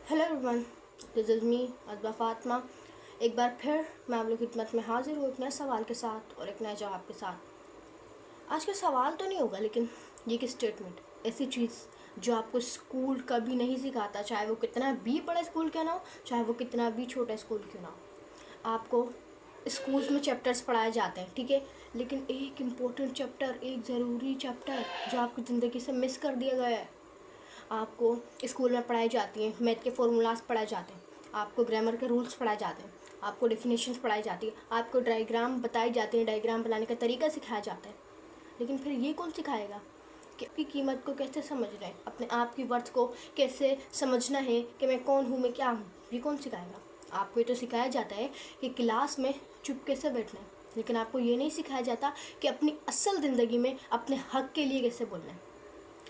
Hello everyone, this is me Azba Fatima. एक बार फिर मैं आप लोग की खिदमत में हाज़िर हूँ एक नए सवाल के साथ और एक नए जवाब के साथ। आज का सवाल तो नहीं होगा, लेकिन ये एक स्टेटमेंट, ऐसी चीज़ जो आपको स्कूल कभी नहीं सिखाता, चाहे वो कितना भी बड़ा स्कूल क्यों ना हो, चाहे वो कितना भी छोटा स्कूल क्यों ना हो। आपको स्कूल्स में चैप्टर्स पढ़ाए जाते हैं, ठीक है, लेकिन एक इम्पोर्टेंट चैप्टर, एक ज़रूरी चैप्टर जो आपकी ज़िंदगी से मिस कर दिया गया है। आपको स्कूल में पढ़ाई जाती हैं, मैथ के फॉर्मूलाज पढ़ाए जाते हैं, आपको ग्रामर के रूल्स पढ़ाए जाते हैं, आपको डेफिनेशंस पढ़ाई जाती है, आपको डायग्राम बताई जाती है, डायग्राम बनाने का तरीका सिखाया जाता है। लेकिन फिर ये कौन सिखाएगा कि आपकी कीमत को कैसे समझना है, अपने आप की वर्थ को कैसे समझना है, कि मैं कौन हूँ, मैं क्या हूँ, ये कौन सिखाएगा। आपको ये तो सिखाया जाता है कि क्लास में चुपके से बैठना है, लेकिन आपको ये नहीं सिखाया जाता कि अपनी असल ज़िंदगी में अपने हक़ के लिए कैसे बोलना है।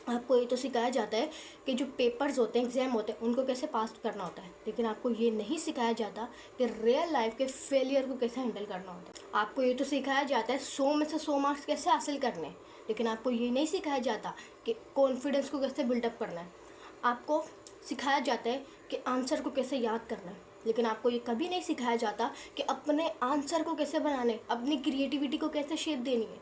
आपको ये तो सिखाया जाता है कि जो पेपर्स होते हैं, एग्ज़ाम होते हैं, उनको कैसे पास करना होता है, लेकिन आपको ये नहीं सिखाया जाता कि रियल लाइफ के फेलियर को कैसे हैंडल करना होता है। आपको ये तो सिखाया जाता है 100 में से 100 मार्क्स कैसे हासिल करने हैं, लेकिन आपको ये नहीं सिखाया जाता कि कॉन्फिडेंस को कैसे बिल्डअप करना है। आपको सिखाया जाता है कि आंसर को कैसे याद करना है, लेकिन आपको ये कभी नहीं सिखाया जाता कि अपने आंसर को कैसे बनाना है, अपनी क्रिएटिविटी को कैसे शेप देनी है।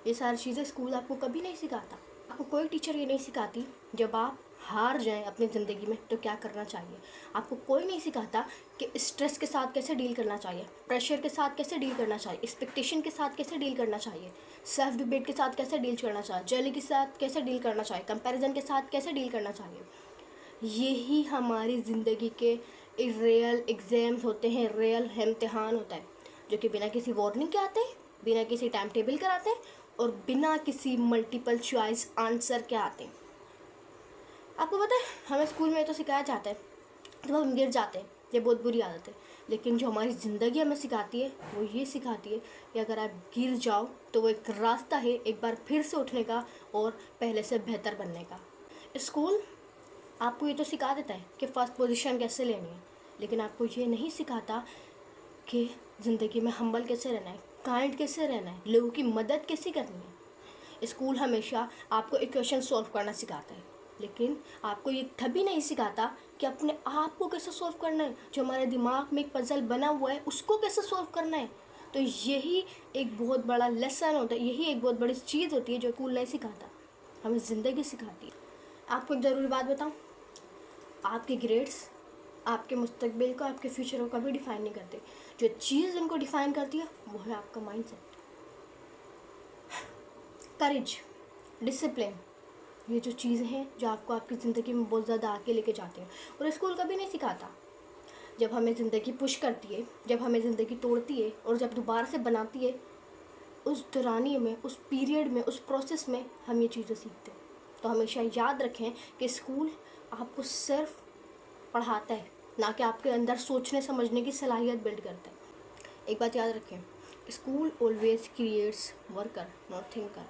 ये सारी चीज़ें स्कूल आपको कभी नहीं सिखाता। आपको कोई टीचर ये नहीं सिखाती जब आप हार जाएं अपनी ज़िंदगी में तो क्या करना चाहिए। आपको कोई नहीं सिखाता कि स्ट्रेस के साथ कैसे डील करना चाहिए, प्रेशर के साथ कैसे डील करना चाहिए, एक्सपेक्टेशन के साथ कैसे डील करना चाहिए, सेल्फ डिबेट के साथ कैसे डील करना चाहिए, जेली के साथ कैसे डील करना चाहिए, कंपैरिजन के साथ कैसे डील करना चाहिए। यही हमारी ज़िंदगी के रियल एग्ज़ाम्स होते हैं, रियल इम्तिहान होता है, जो कि बिना किसी वार्निंग के आते हैं, बिना किसी टाइम टेबल के आते हैं और बिना किसी मल्टीपल चॉइस आंसर के आते हैं। आपको पता है, हमें स्कूल में तो सिखाया जाता है जब हम गिर जाते हैं, ये बहुत बुरी आदत है, लेकिन जो हमारी ज़िंदगी हमें सिखाती है वो ये सिखाती है कि अगर आप गिर जाओ तो वो एक रास्ता है एक बार फिर से उठने का और पहले से बेहतर बनने का। स्कूल आपको ये तो सिखा देता है कि फ़र्स्ट पोजीशन कैसे लेनी है, लेकिन आपको ये नहीं सिखाता कि ज़िंदगी में हम्बल कैसे रहना है, काइंड कैसे रहना है, लोगों की मदद कैसे करनी है। स्कूल हमेशा आपको इक्वेशन सॉल्व करना सिखाता है, लेकिन आपको ये कभी नहीं सिखाता कि अपने आप को कैसे सॉल्व करना है, जो हमारे दिमाग में एक पजल बना हुआ है उसको कैसे सॉल्व करना है। तो यही एक बहुत बड़ा लेसन होता है, यही एक बहुत बड़ी चीज़ होती है जो स्कूल नहीं सिखाता, हमें ज़िंदगी सिखाती है। आपको एक ज़रूरी बात बताऊँ, आपके ग्रेड्स आपके मुस्तकबिल को, आपके फ्यूचर को कभी डिफ़ाइन नहीं करते। जो चीज़ उनको डिफ़ाइन करती है वो है आपका माइंडसेट, करेज, डिसिप्लिन। ये जो चीज़ें हैं जो आपको आपकी ज़िंदगी में बहुत ज़्यादा आगे लेके जाते हैं, और स्कूल कभी नहीं सिखाता। जब हमें ज़िंदगी पुश करती है, जब हमें ज़िंदगी तोड़ती है और जब दोबारा से बनाती है, उस दौरानिए में, उस पीरियड में, उस प्रोसेस में हम ये चीज़ें सीखते हैं। तो हमेशा याद रखें कि स्कूल आपको सिर्फ पढ़ाता है, ना कि आपके अंदर सोचने समझने की सलाहियत बिल्ड करता है। एक बात याद रखें, school always creates worker not thinker.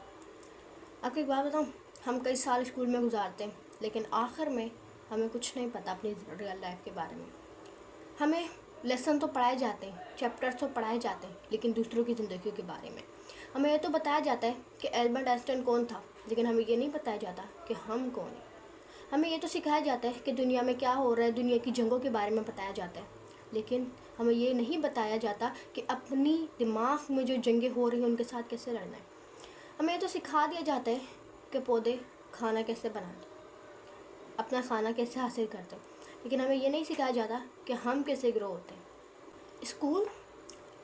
आपको एक बात बताऊँ, हम कई साल स्कूल में गुजारते हैं, लेकिन आखिर में हमें कुछ नहीं पता अपनी रियल लाइफ के बारे में। हमें लेसन तो पढ़ाए जाते हैं, चैप्टर्स तो पढ़ाए जाते हैं, लेकिन दूसरों की ज़िंदगी के बारे में हमें ये तो बताया जाता है कि एल्बर्ट आइंस्टाइन कौन था, लेकिन हमें ये नहीं बताया जाता कि हम कौन हैं। हमें ये तो सिखाया जाता है कि दुनिया में क्या हो रहा है, दुनिया की जंगों के बारे में बताया जाता है, लेकिन हमें ये नहीं बताया जाता कि अपनी दिमाग में जो जंगें हो रही हैं उनके साथ कैसे लड़ना है। हमें ये तो सिखा दिया जाता है कि पौधे खाना कैसे बनाते, अपना खाना कैसे हासिल करते हैं, लेकिन हमें ये नहीं सिखाया जाता कि हम कैसे ग्रो होते हैं। स्कूल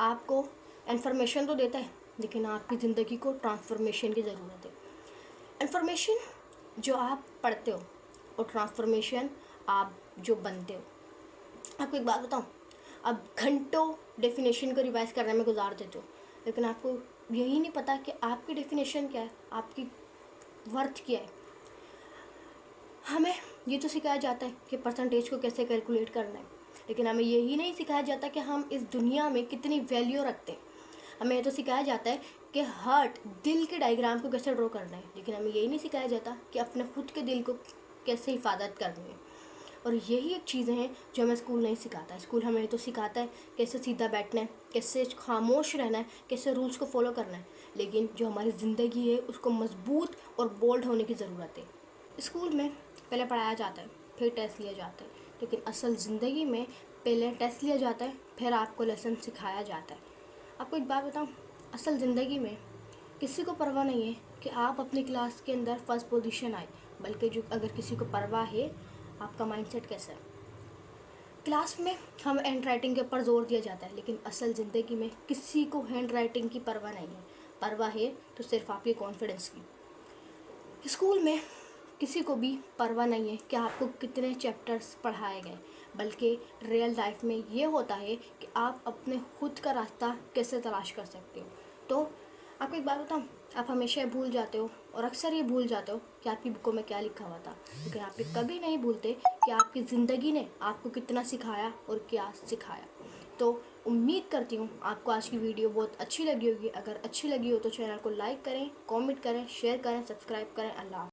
आपको इन्फॉर्मेशन तो देता है, लेकिन आपकी ज़िंदगी को ट्रांसफॉर्मेशन की ज़रूरत है। इन्फॉर्मेशन जो आप पढ़ते हो और ट्रांसफॉर्मेशन आप जो बनते हो। आपको एक बात बताऊँ, अब घंटों डेफिनेशन को रिवाइज करने में गुजार देते हो, लेकिन आपको यही नहीं पता कि आपकी डेफिनेशन क्या है, आपकी वर्थ क्या है। हमें ये तो सिखाया जाता है कि परसेंटेज को कैसे कैलकुलेट करना है, लेकिन हमें यही नहीं सिखाया जाता कि हम इस दुनिया में कितनी वैल्यू रखते हैं। हमें ये तो सिखाया जाता है कि हार्ट, दिल के डायग्राम को कैसे ड्रॉ करना है, लेकिन हमें यही नहीं सिखाया जाता कि अपने खुद के दिल को कैसे हिफाजत करनी है। और यही एक चीज़ें हैं जो हमें स्कूल नहीं सिखाता है। स्कूल हमें तो सिखाता है कैसे सीधा बैठना है, कैसे खामोश रहना है, कैसे रूल्स को फॉलो करना है, लेकिन जो हमारी ज़िंदगी है उसको मजबूत और बोल्ड होने की ज़रूरत है। स्कूल में पहले पढ़ाया जाता है, फिर टेस्ट लिया जाता है, लेकिन असल ज़िंदगी में पहले टेस्ट लिया जाता है, फिर आपको लेसन सिखाया जाता है। आपको एक बात बताऊँ, असल ज़िंदगी में किसी को परवाह नहीं है कि आप अपनी क्लास के अंदर फर्स्ट पोजीशन आए, बल्कि जो अगर किसी को परवाह है आपका माइंडसेट कैसा है। क्लास में हम हैंड राइटिंग के ऊपर जोर दिया जाता है, लेकिन असल ज़िंदगी में किसी को हैंड राइटिंग की परवाह नहीं है। परवाह है तो सिर्फ आपके कॉन्फिडेंस की। स्कूल में किसी को भी परवाह नहीं है कि आपको कितने चैप्टर्स पढ़ाए गए, बल्कि रियल लाइफ में ये होता है कि आप अपने खुद का रास्ता कैसे तलाश कर सकते हो। तो आपको एक बात बताऊँ, आप हमेशा भूल जाते हो और अक्सर ये भूल जाते हो कि आपकी बुकों में क्या लिखा हुआ था, लेकिन आप ये कभी नहीं भूलते कि आपकी ज़िंदगी ने आपको कितना सिखाया और क्या सिखाया। तो उम्मीद करती हूँ आपको आज की वीडियो बहुत अच्छी लगी होगी। अगर अच्छी लगी हो तो चैनल को लाइक करें, कमेंट करें, शेयर करें, सब्सक्राइब करें। अल्लाह।